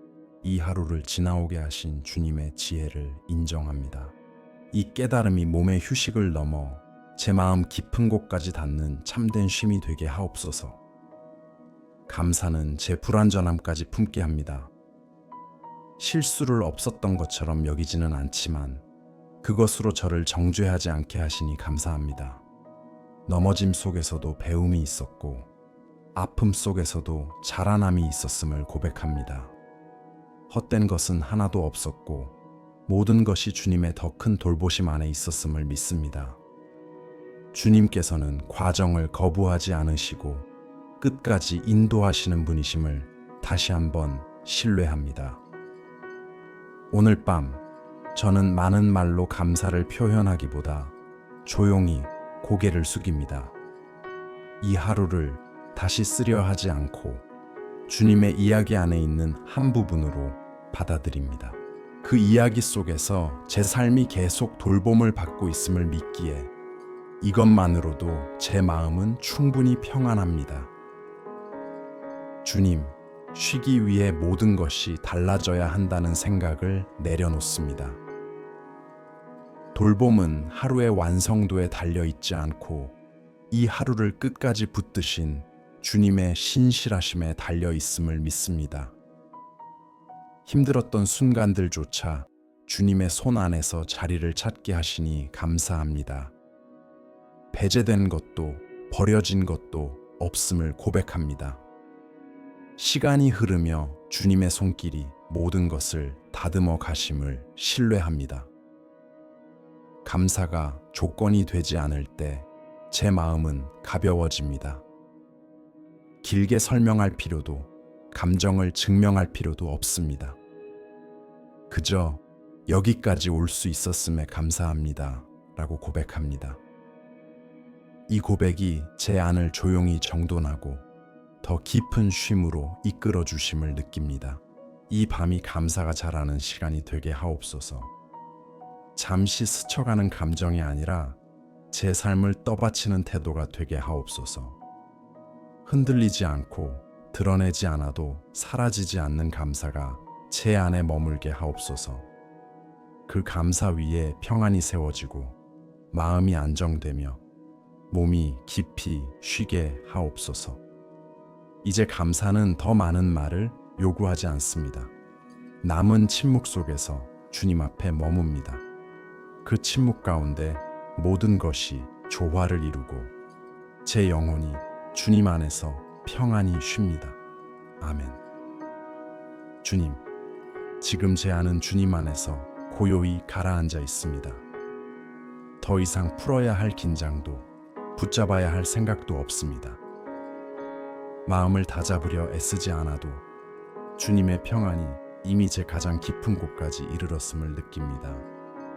[SPEAKER 1] 이 하루를 지나오게 하신 주님의 지혜를 인정합니다. 이 깨달음이 몸의 휴식을 넘어 제 마음 깊은 곳까지 닿는 참된 쉼이 되게 하옵소서. 감사는 제 불완전함까지 품게 합니다. 실수를 없었던 것처럼 여기지는 않지만 그것으로 저를 정죄하지 않게 하시니 감사합니다. 넘어짐 속에서도 배움이 있었고 아픔 속에서도 자라남이 있었음을 고백합니다. 헛된 것은 하나도 없었고 모든 것이 주님의 더 큰 돌보심 안에 있었음을 믿습니다. 주님께서는 과정을 거부하지 않으시고 끝까지 인도하시는 분이심을 다시 한번 신뢰합니다. 오늘 밤 저는 많은 말로 감사를 표현하기보다 조용히 고개를 숙입니다. 이 하루를 다시 쓰려 하지 않고 주님의 이야기 안에 있는 한 부분으로 받아들입니다. 그 이야기 속에서 제 삶이 계속 돌봄을 받고 있음을 믿기에 이것만으로도 제 마음은 충분히 평안합니다. 주님, 쉬기 위해 모든 것이 달라져야 한다는 생각을 내려놓습니다. 돌봄은 하루의 완성도에 달려있지 않고 이 하루를 끝까지 붙드신 주님의 신실하심에 달려있음을 믿습니다. 힘들었던 순간들조차 주님의 손 안에서 자리를 찾게 하시니 감사합니다. 배제된 것도 버려진 것도 없음을 고백합니다. 시간이 흐르며 주님의 손길이 모든 것을 다듬어 가심을 신뢰합니다. 감사가 조건이 되지 않을 때 제 마음은 가벼워집니다. 길게 설명할 필요도 감정을 증명할 필요도 없습니다. 그저 여기까지 올 수 있었음에 감사합니다 라고 고백합니다. 이 고백이 제 안을 조용히 정돈하고 더 깊은 쉼으로 이끌어 주심을 느낍니다. 이 밤이 감사가 자라는 시간이 되게 하옵소서. 잠시 스쳐가는 감정이 아니라 제 삶을 떠받치는 태도가 되게 하옵소서. 흔들리지 않고 드러내지 않아도 사라지지 않는 감사가 제 안에 머물게 하옵소서. 그 감사 위에 평안이 세워지고 마음이 안정되며 몸이 깊이 쉬게 하옵소서. 이제 감사는 더 많은 말을 요구하지 않습니다. 남은 침묵 속에서 주님 앞에 머뭅니다. 그 침묵 가운데 모든 것이 조화를 이루고 제 영혼이 주님 안에서 평안히 쉽니다. 아멘. 주님, 지금 제 안은 주님 안에서 고요히 가라앉아 있습니다. 더 이상 풀어야 할 긴장도 붙잡아야 할 생각도 없습니다. 마음을 다잡으려 애쓰지 않아도 주님의 평안이 이미 제 가장 깊은 곳까지 이르렀음을 느낍니다.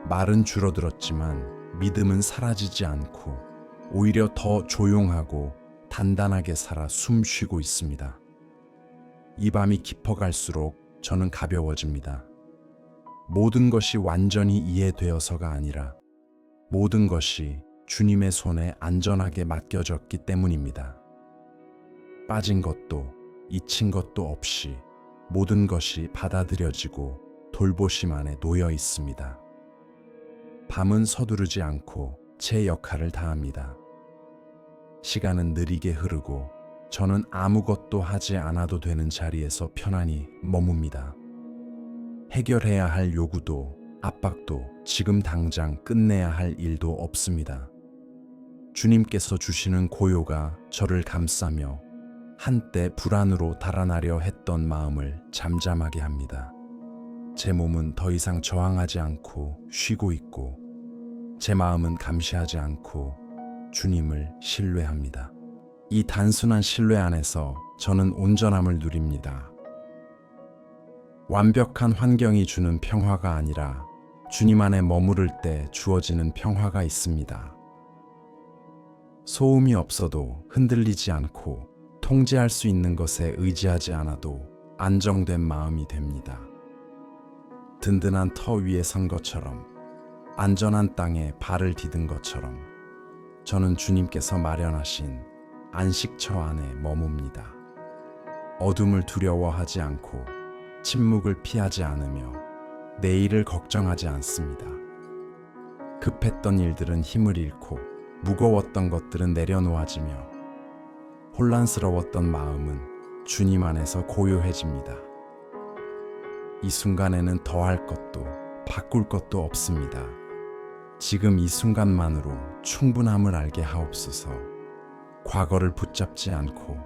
[SPEAKER 1] 말은 줄어들었지만 믿음은 사라지지 않고 오히려 더 조용하고 단단하게 살아 숨 쉬고 있습니다. 이 밤이 깊어갈수록 저는 가벼워집니다. 모든 것이 완전히 이해되어서가 아니라 모든 것이 주님의 손에 안전하게 맡겨졌기 때문입니다. 빠진 것도 잊힌 것도 없이 모든 것이 받아들여지고 돌보심 안에 놓여 있습니다. 밤은 서두르지 않고 제 역할을 다합니다. 시간은 느리게 흐르고 저는 아무것도 하지 않아도 되는 자리에서 편안히 머뭅니다. 해결해야 할 요구도 압박도 지금 당장 끝내야 할 일도 없습니다. 주님께서 주시는 고요가 저를 감싸며 한때 불안으로 달아나려 했던 마음을 잠잠하게 합니다. 제 몸은 더 이상 저항하지 않고 쉬고 있고 제 마음은 감시하지 않고 주님을 신뢰합니다. 이 단순한 신뢰 안에서 저는 온전함을 누립니다. 완벽한 환경이 주는 평화가 아니라 주님 안에 머무를 때 주어지는 평화가 있습니다. 소음이 없어도 흔들리지 않고 통제할 수 있는 것에 의지하지 않아도 안정된 마음이 됩니다. 든든한 터 위에 선 것처럼, 안전한 땅에 발을 디딘 것처럼 저는 주님께서 마련하신 안식처 안에 머뭅니다. 어둠을 두려워하지 않고 침묵을 피하지 않으며 내일을 걱정하지 않습니다. 급했던 일들은 힘을 잃고 무거웠던 것들은 내려놓아지며 혼란스러웠던 마음은 주님 안에서 고요해집니다. 이 순간에는 더할 것도 바꿀 것도 없습니다. 지금 이 순간만으로 충분함을 알게 하옵소서. 과거를 붙잡지 않고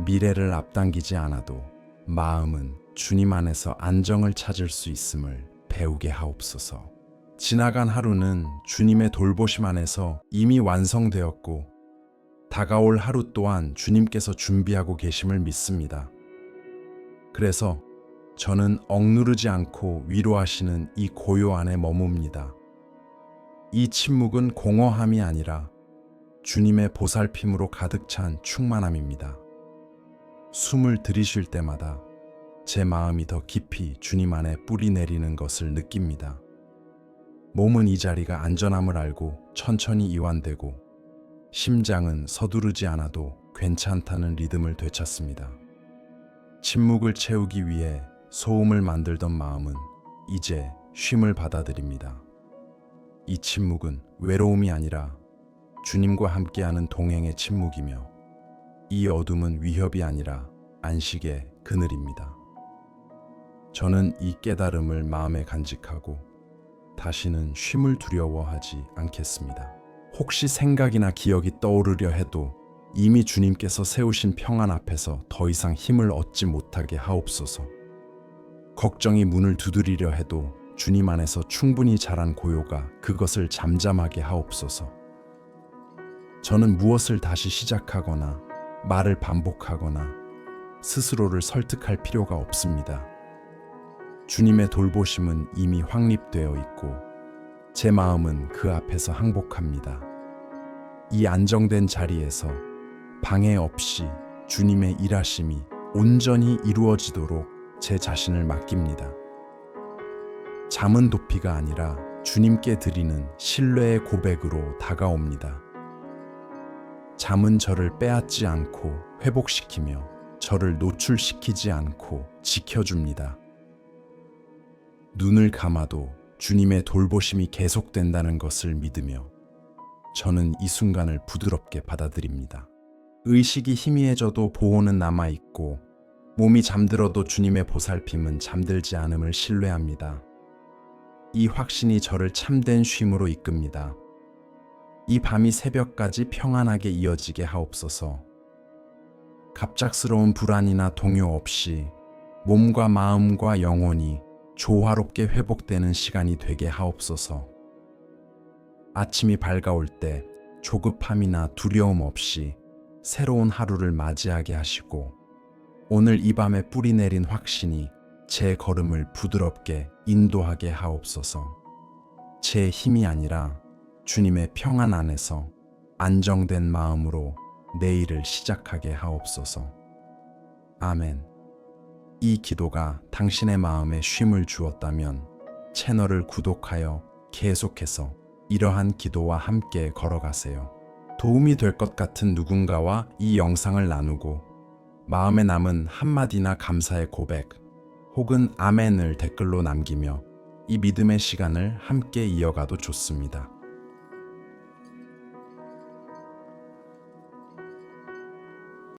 [SPEAKER 1] 미래를 앞당기지 않아도 마음은 주님 안에서 안정을 찾을 수 있음을 배우게 하옵소서. 지나간 하루는 주님의 돌보심 안에서 이미 완성되었고 다가올 하루 또한 주님께서 준비하고 계심을 믿습니다. 그래서 저는 억누르지 않고 위로하시는 이 고요 안에 머뭅니다. 이 침묵은 공허함이 아니라 주님의 보살핌으로 가득 찬 충만함입니다. 숨을 들이쉴 때마다 제 마음이 더 깊이 주님 안에 뿌리 내리는 것을 느낍니다. 몸은 이 자리가 안전함을 알고 천천히 이완되고 심장은 서두르지 않아도 괜찮다는 리듬을 되찾습니다. 침묵을 채우기 위해 소음을 만들던 마음은 이제 쉼을 받아들입니다. 이 침묵은 외로움이 아니라 주님과 함께하는 동행의 침묵이며 이 어둠은 위협이 아니라 안식의 그늘입니다. 저는 이 깨달음을 마음에 간직하고 다시는 쉼을 두려워하지 않겠습니다. 혹시 생각이나 기억이 떠오르려 해도 이미 주님께서 세우신 평안 앞에서 더 이상 힘을 얻지 못하게 하옵소서. 걱정이 문을 두드리려 해도 주님 안에서 충분히 자란 고요가 그것을 잠잠하게 하옵소서. 저는 무엇을 다시 시작하거나 말을 반복하거나 스스로를 설득할 필요가 없습니다. 주님의 돌보심은 이미 확립되어 있고 제 마음은 그 앞에서 항복합니다. 이 안정된 자리에서 방해 없이 주님의 일하심이 온전히 이루어지도록 제 자신을 맡깁니다. 잠은 도피가 아니라 주님께 드리는 신뢰의 고백으로 다가옵니다. 잠은 저를 빼앗지 않고 회복시키며 저를 노출시키지 않고 지켜줍니다. 눈을 감아도 주님의 돌보심이 계속된다는 것을 믿으며 저는 이 순간을 부드럽게 받아들입니다. 의식이 희미해져도 보호는 남아있고 몸이 잠들어도 주님의 보살핌은 잠들지 않음을 신뢰합니다. 이 확신이 저를 참된 쉼으로 이끕니다. 이 밤이 새벽까지 평안하게 이어지게 하옵소서. 갑작스러운 불안이나 동요 없이 몸과 마음과 영혼이 조화롭게 회복되는 시간이 되게 하옵소서. 아침이 밝아올 때 조급함이나 두려움 없이 새로운 하루를 맞이하게 하시고 오늘 이 밤에 뿌리 내린 확신이 제 걸음을 부드럽게 인도하게 하옵소서. 제 힘이 아니라 주님의 평안 안에서 안정된 마음으로 내일을 시작하게 하옵소서. 아멘. 이 기도가 당신의 마음에 쉼을 주었다면 채널을 구독하여 계속해서 이러한 기도와 함께 걸어가세요. 도움이 될 것 같은 누군가와 이 영상을 나누고 마음에 남은 한마디나 감사의 고백 혹은 아멘을 댓글로 남기며 이 믿음의 시간을 함께 이어가도 좋습니다.